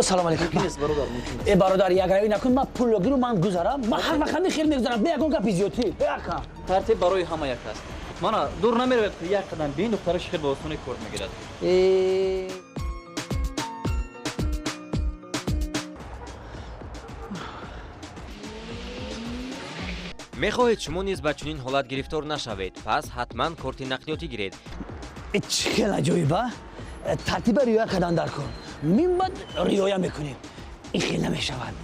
سلام علیکم. برادر یک روی نکن من پولگی رو من گذارم. من هر وقت خیلی میگذارم. بیا کن که پیزیوتی. بیا کن. ترتیب برای همه یک است. من دور نمیره یک قدم بین دخترش خیلی با آسونی کورت میگیرد. میخواهید شما نیز به چنین حالت گرفتار نشوید، پس حتما کارت نقلیاتی گیرید. چه خیلی عجیبه. ترتیب رعایت کردن در کن. من بعد رعایت میکنیم. این خیلی نمیشود.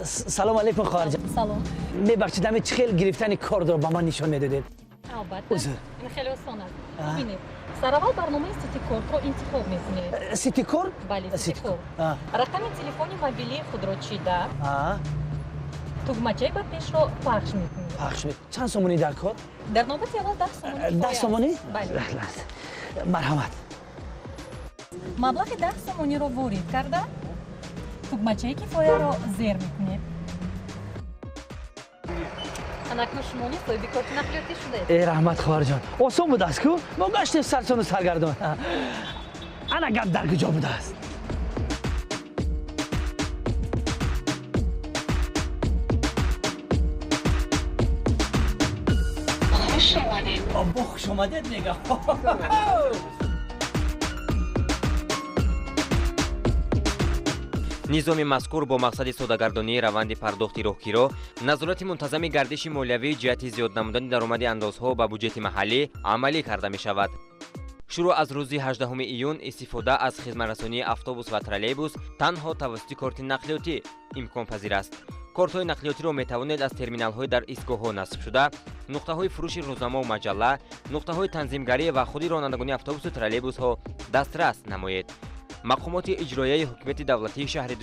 سلام علیکم خواهر جان. سلام. میبخشید همین چه خیلی گرفتن کار رو به من نشان میدادید. البته. این خیلی آسان است. ببینید. سر اول برنامه سیتی کورت رو انتخاب میکنید. سیتی کورت؟ بله سیتی کورت. رقم تلفن موبیلی خود را چیده. توگمچه با پیش رو پخش میکنید. پخش میکنید. چند سومونی در کار؟ در نوبت اول 10 سومونی. 10 سومونی؟ بله. مرحمت. مبلغ 10 سومونی رو وارد کرده. توگمچه کفایه رو زیر میکنید. اناکنون شما صاحب کارت نقلیاتی شده. رحمت خواهر جان. آسان بود است کو؟ ما گشتیم سرچون و سرگردان. انا گپ در کجا بوده است؟ خوش آمدید. خوش آمدید میگم. نظام مذکور با مقصد سوداگردانی روند پرداخت راهگیرا، نظارت منتظم گردش مالیوی جهت زیاد نمودن درآمد اندازها به بودجه محلی عملی کرده می شود. شروع از روز 18 ایون استفاده از خدمترسانی اتوبوس و ترالیبوس تنها توسط کارت نقلیاتی امکان پذیر است. کارت‌های نقلیاتی را می توانید از ترمینال‌های در ایستگاه‌ها نصب شده، نقطه‌های فروش روزنامه و مجله، نقطه‌های تنظیمگری و خود رانندگان اتوبوس و ترالیبوس‌ها دسترس نمایید. مقامات اجرایی حکومت دولتی شهر